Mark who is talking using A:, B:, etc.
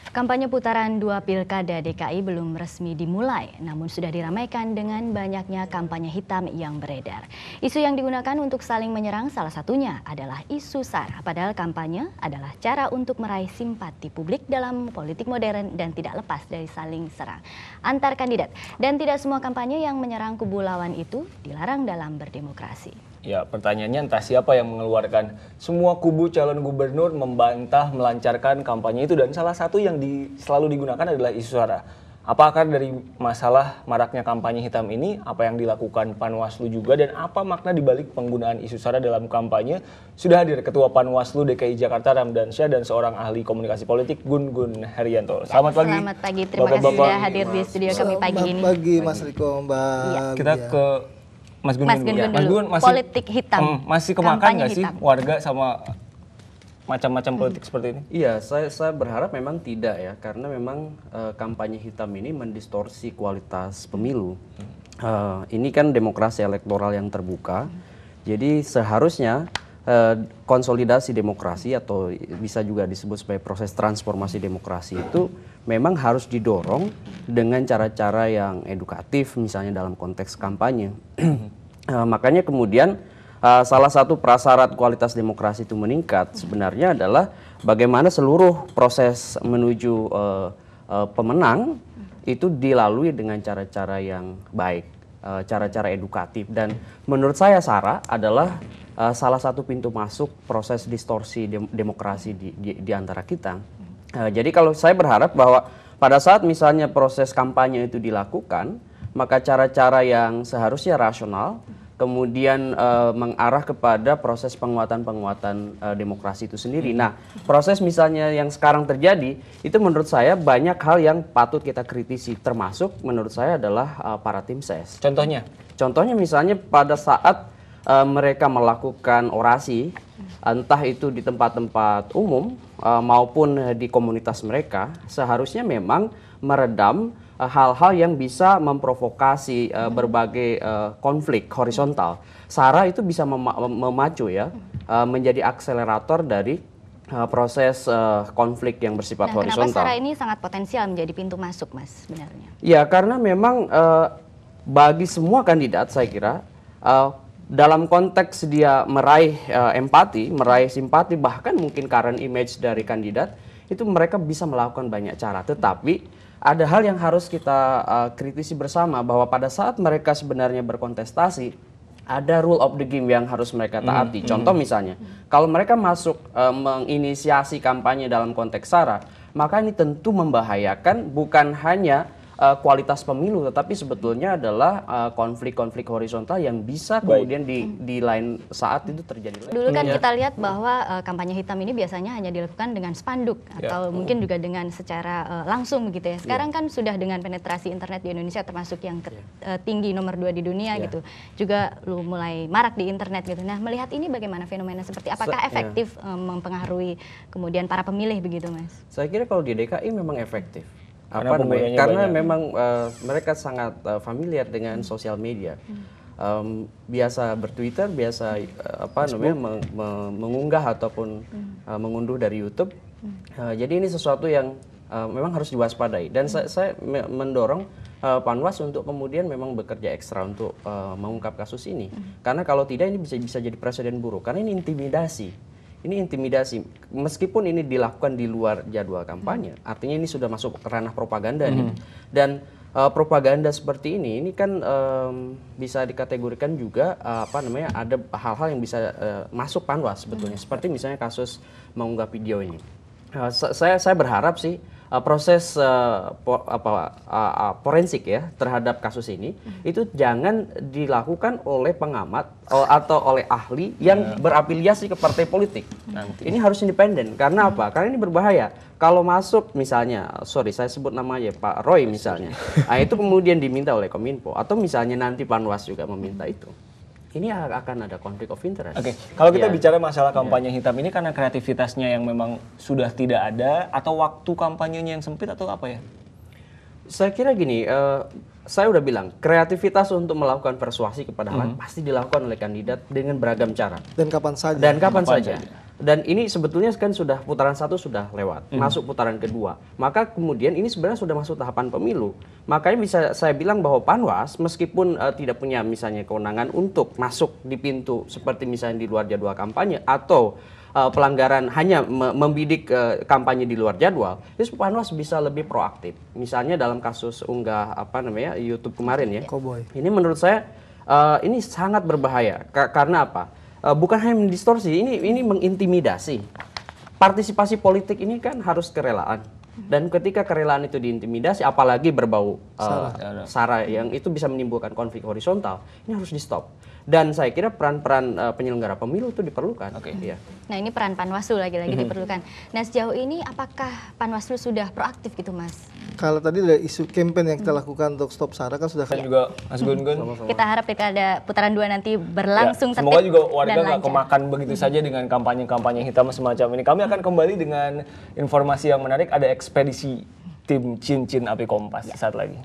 A: Kampanye putaran 2 Pilkada DKI belum resmi dimulai, namun sudah diramaikan dengan banyaknya kampanye hitam yang beredar. Isu yang digunakan untuk saling menyerang salah satunya adalah isu SARA, padahal kampanye adalah cara untuk meraih simpati publik dalam politik modern dan tidak lepas dari saling serang antar kandidat. Dan tidak semua kampanye yang menyerang kubu lawan itu dilarang dalam berdemokrasi.
B: Ya, pertanyaannya entah siapa yang mengeluarkan. Semua kubu calon gubernur membantah melancarkan kampanye itu dan salah satu yang selalu digunakan adalah isu SARA. Apakah dari masalah maraknya kampanye hitam ini, apa yang dilakukan Panwaslu juga dan apa makna dibalik penggunaan isu SARA dalam kampanye? Sudah hadir Ketua Panwaslu DKI Jakarta Ramdansyah dan seorang ahli komunikasi politik Gun Gun Herianto. Selamat pagi.
A: Selamat pagi, terima kasih sudah hadir di studio kami pagi ini.
C: Selamat pagi Mas Riko, Mbak.
A: Ya.
B: Kita ke Mas Gun dulu.
A: Masih, politik hitam.
B: Masih kemakan nggak sih warga sama macam-macam politik seperti ini?
D: Iya, saya berharap memang tidak ya, karena memang kampanye hitam ini mendistorsi kualitas pemilu. Ini kan demokrasi elektoral yang terbuka, jadi seharusnya konsolidasi demokrasi atau bisa juga disebut sebagai proses transformasi demokrasi itu memang harus didorong dengan cara-cara yang edukatif, misalnya dalam konteks kampanye. Makanya kemudian salah satu prasyarat kualitas demokrasi itu meningkat sebenarnya adalah bagaimana seluruh proses menuju pemenang itu dilalui dengan cara-cara yang baik, cara-cara edukatif. Dan menurut saya SARA adalah salah satu pintu masuk proses distorsi demokrasi di antara kita. Jadi kalau saya berharap bahwa pada saat misalnya proses kampanye itu dilakukan, maka cara-cara yang seharusnya rasional kemudian mengarah kepada proses penguatan demokrasi itu sendiri. Nah, proses misalnya yang sekarang terjadi, itu menurut saya banyak hal yang patut kita kritisi, termasuk menurut saya adalah para tim ses.
B: Contohnya?
D: Contohnya misalnya pada saat mereka melakukan orasi, entah itu di tempat-tempat umum maupun di komunitas mereka, seharusnya memang meredam hal-hal yang bisa memprovokasi berbagai konflik horizontal. SARA itu bisa memacu ya, menjadi akselerator dari proses konflik yang bersifat horizontal.
A: Kenapa SARA ini sangat potensial menjadi pintu masuk, Mas, sebenarnya?
D: Ya, karena memang bagi semua kandidat saya kira dalam konteks dia meraih empati, meraih simpati, bahkan mungkin current image dari kandidat, itu mereka bisa melakukan banyak cara. Tetapi ada hal yang harus kita kritisi bersama, bahwa pada saat mereka sebenarnya berkontestasi, ada rule of the game yang harus mereka taati. Contoh misalnya, kalau mereka masuk menginisiasi kampanye dalam konteks SARA, maka ini tentu membahayakan bukan hanya kualitas pemilu, tetapi sebetulnya adalah konflik-konflik horizontal yang bisa kemudian di lain saat itu terjadi.
A: Dulu kan kita lihat bahwa kampanye hitam ini biasanya hanya dilakukan dengan spanduk atau mungkin juga dengan secara langsung gitu ya. Sekarang kan sudah dengan penetrasi internet di Indonesia termasuk yang tinggi nomor 2 di dunia gitu. Juga mulai marak di internet gitu. Nah, melihat ini bagaimana fenomena seperti apakah efektif mempengaruhi kemudian para pemilih begitu, Mas?
D: Saya kira kalau di DKI memang efektif. Karena memang mereka sangat familiar dengan sosial media, biasa bertwitter, biasa mengunggah ataupun mengunduh dari YouTube. Jadi ini sesuatu yang memang harus diwaspadai. Dan saya mendorong Panwas untuk kemudian memang bekerja ekstra untuk mengungkap kasus ini. Karena kalau tidak ini bisa jadi presiden buruk. Karena ini intimidasi. Ini intimidasi, meskipun ini dilakukan di luar jadwal kampanye, artinya ini sudah masuk ke ranah propaganda nih. Dan propaganda seperti ini kan bisa dikategorikan juga ada hal-hal yang bisa masuk Panwas sebetulnya, seperti misalnya kasus mengunggah video ini. Saya berharap sih proses forensik ya terhadap kasus ini itu jangan dilakukan oleh pengamat atau oleh ahli yang berafiliasi ke partai politik. Ini harus independen. Karena apa? Karena ini berbahaya. Kalau masuk misalnya, saya sebut namanya Pak Roy misalnya, itu kemudian diminta oleh Kominfo atau misalnya nanti Panwas juga meminta itu. Ini akan ada konflik of interest.
B: Oke, kalau kita bicara masalah kampanye hitam ini karena kreativitasnya yang memang sudah tidak ada atau waktu kampanyenya yang sempit atau apa ya?
D: Saya kira gini, saya udah bilang kreativitas untuk melakukan persuasi kepada halayak pasti dilakukan oleh kandidat dengan beragam cara.
C: Dan kapan saja.
D: Dan kapan saja. Dan ini sebetulnya kan sudah putaran 1 sudah lewat, masuk putaran kedua. Maka kemudian ini sebenarnya sudah masuk tahapan pemilu. Makanya bisa saya bilang bahwa Panwas meskipun tidak punya misalnya kewenangan untuk masuk di pintu seperti misalnya di luar jadwal kampanye atau pelanggaran hanya membidik kampanye di luar jadwal, itu Panwas bisa lebih proaktif. Misalnya dalam kasus unggah YouTube kemarin ya.
C: Cowboy.
D: Ini menurut saya ini sangat berbahaya karena apa? Bukan hanya mendistorsi, ini mengintimidasi. Partisipasi politik ini kan harus kerelaan. Dan ketika kerelaan itu diintimidasi, apalagi berbau sara yang itu bisa menimbulkan konflik horizontal, ini harus di stop. Dan saya kira peran-peran penyelenggara pemilu itu diperlukan. Ya.
A: Nah ini peran Panwaslu lagi-lagi diperlukan. Nah sejauh ini apakah Panwaslu sudah proaktif gitu Mas?
C: Kalau tadi ada isu campaign yang kita lakukan untuk stop SARA kan sudah
B: Dan juga Mas Gun-Gun.
A: Kita harap pilkada putaran 2 nanti berlangsung tertib
B: Semoga juga
A: dan
B: warga nggak
A: lancar.
B: kemakan begitu saja dengan kampanye-kampanye hitam semacam ini. Kami akan kembali dengan informasi yang menarik. Ada ekspedisi tim Cincin Api Kompas saat lagi.